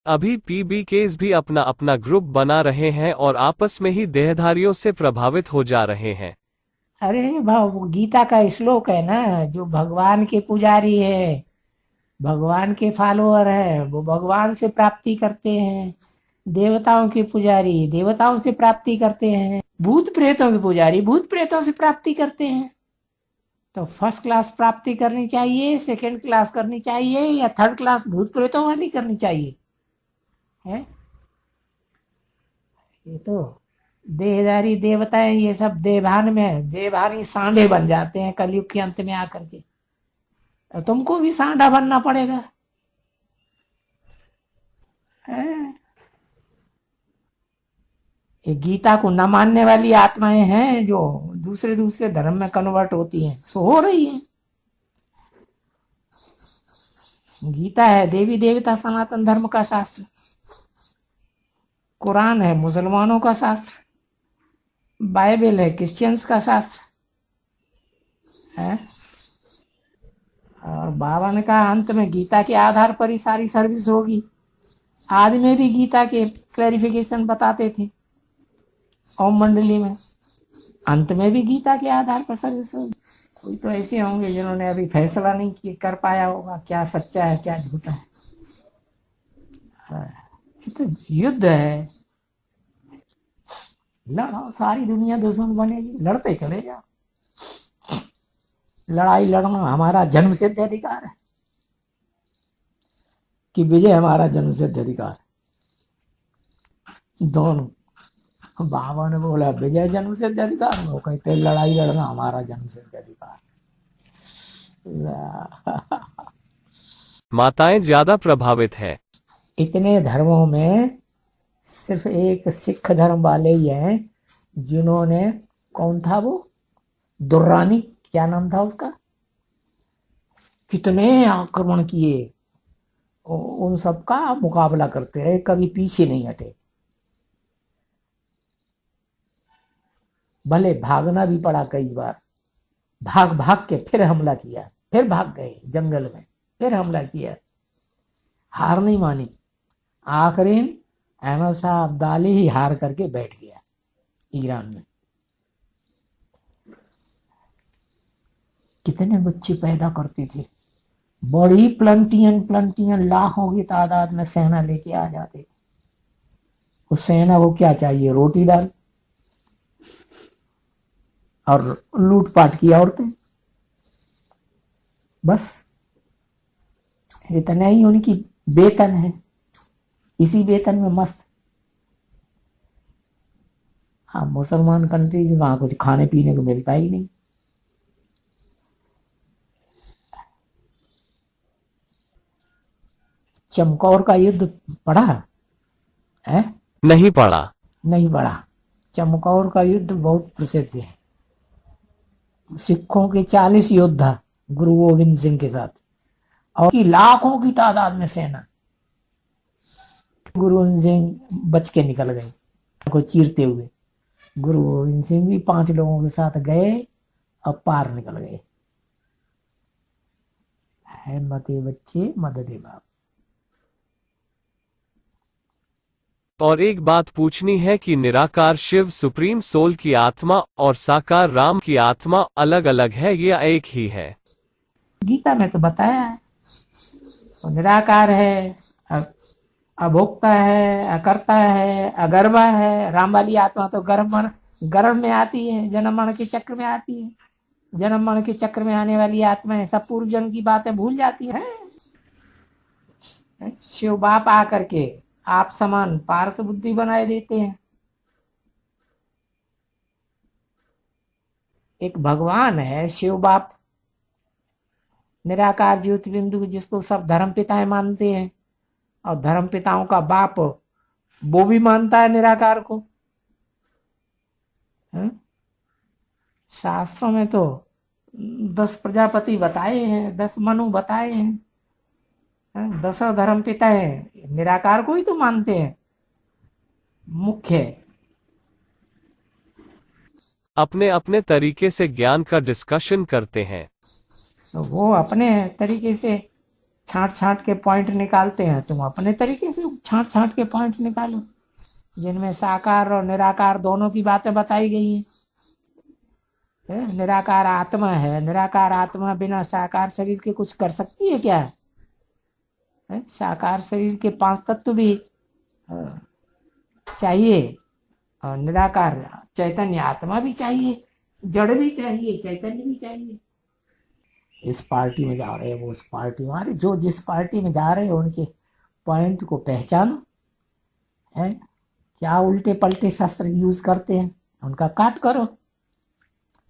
अभी पीबीकेस भी अपना अपना ग्रुप बना रहे हैं और आपस में ही देहधारियों से प्रभावित हो जा रहे हैं। अरे वो गीता का श्लोक है ना, जो भगवान के पुजारी है, भगवान के फॉलोअर है, वो भगवान से प्राप्ति करते हैं। देवताओं के पुजारी देवताओं से प्राप्ति करते हैं। भूत प्रेतों के पुजारी भूत प्रेतों से प्राप्ति करते हैं। तो फर्स्ट क्लास प्राप्ति करनी चाहिए, सेकंड क्लास करनी चाहिए, या थर्ड क्लास भूत प्रेतों वाली करनी चाहिए? है ये तो देहधारी देवताएं, ये सब देवभान में है, देवभानी सांडे बन जाते हैं कलयुग के अंत में आकर के। तो तुमको भी सांडा बनना पड़ेगा। है? ये गीता को न मानने वाली आत्माएं हैं जो दूसरे दूसरे धर्म में कन्वर्ट होती हैं, सो हो रही हैं। गीता है देवी देवता सनातन धर्म का शास्त्र, कुरान है मुसलमानों का शास्त्र, बाइबल है क्रिश्चियंस का शास्त्र है। और बाबा ने कहा अंत में गीता के आधार पर ही सारी सर्विस होगी। आज में भी गीता के क्लैरिफिकेशन बताते थे ओम मंडली में, अंत में भी गीता के आधार पर सर्विस होगी। कोई तो ऐसे होंगे जिन्होंने अभी फैसला नहीं कर पाया होगा क्या सच्चा है क्या झूठा है। ये तो युद्ध है, लड़ो, सारी दुनिया दुश्मन बनेगी, लड़ते चले जाओ। लड़ाई लड़ना हमारा जन्म सिद्ध अधिकार है कि विजय हमारा जन्म सिद्ध अधिकार है। दोनों, बाबा ने बोला विजय जन्म सिद्ध अधिकार, वो कहते लड़ाई लड़ना हमारा जन्म सिद्ध अधिकार। माताएं ज्यादा प्रभावित है। इतने धर्मों में सिर्फ एक सिख धर्म वाले ही हैं जिन्होंने, कौन था वो, दुर्रानी, क्या नाम था उसका, कितने आक्रमण किए, उन सबका मुकाबला करते रहे, कभी पीछे नहीं हटे। भले भागना भी पड़ा कई बार, भाग भाग के फिर हमला किया, फिर भाग गए जंगल में, फिर हमला किया, हार नहीं मानी। आखिरी अहमद शाह अब्दाली ही हार करके बैठ गया ईरान में। कितने बच्चे पैदा करते थे, बड़ी प्लंटियन प्लंटियन लाखों की तादाद में सेना लेके आ जाते। उस सेना को क्या चाहिए, रोटी दाल और लूटपाट की औरतें, बस इतना ही उनकी वेतन है, इसी वेतन में मस्त। हाँ, मुसलमान कंट्रीज में वहां कुछ खाने पीने को मिलता ही नहीं। चमकौर का युद्ध पढ़ा है? नहीं पड़ा। नहीं पढ़ा। चमकौर का युद्ध बहुत प्रसिद्ध है। सिखों के 40 योद्धा गुरु गोविंद सिंह के साथ, और की लाखों की तादाद में सेना। गुरु गोविंद सिंह बच के निकल गए को चीरते हुए। गुरु गोविंद सिंह भी 5 लोगों के साथ गए और पार निकल गए। है मते बच्चे मददे बाप। और एक बात पूछनी है कि निराकार शिव सुप्रीम सोल की आत्मा और साकार राम की आत्मा अलग अलग है या एक ही है? गीता में तो बताया है, तो निराकार है, अभोक्ता है, अकर्ता है, अगर्भा है। राम वाली आत्मा तो गर्भ में आती है, जन्म मरण के चक्र में आती है। जन्म मरण के चक्र में आने वाली आत्माएं सब पूर्व जन्म की बातें भूल जाती है। शिव बाप आकर के आप समान पारस बुद्धि बनाए देते हैं। एक भगवान है शिव बाप, निराकार ज्योति बिंदु, जिसको सब धर्म पिताएं मानते हैं, और धर्म पिताओं का बाप वो भी मानता है निराकार को। है? शास्त्रों में तो 10 प्रजापति बताए हैं, 10 मनु बताए हैं। 10 धर्म पिता है, निराकार को ही तो मानते हैं मुख्य। अपने अपने तरीके से ज्ञान का डिस्कशन करते हैं। तो वो अपने तरीके से छांट छांट के पॉइंट निकालते हैं, तुम अपने तरीके से छांट छांट के पॉइंट निकालो, जिनमें साकार और निराकार दोनों की बातें बताई गई हैं। निराकार आत्मा है, निराकार आत्मा बिना साकार शरीर के कुछ कर सकती है क्या? साकार शरीर के 5 तत्व भी चाहिए, और निराकार चैतन्य आत्मा भी चाहिए, जड़ भी चाहिए, चैतन्य भी चाहिए। इस पार्टी में जा रहे हैं, वो उस पार्टी में, अरे जो जिस पार्टी में जा रहे हैं उनके पॉइंट को पहचानो, है क्या उल्टे पलटे शस्त्र यूज करते हैं, उनका काट करो।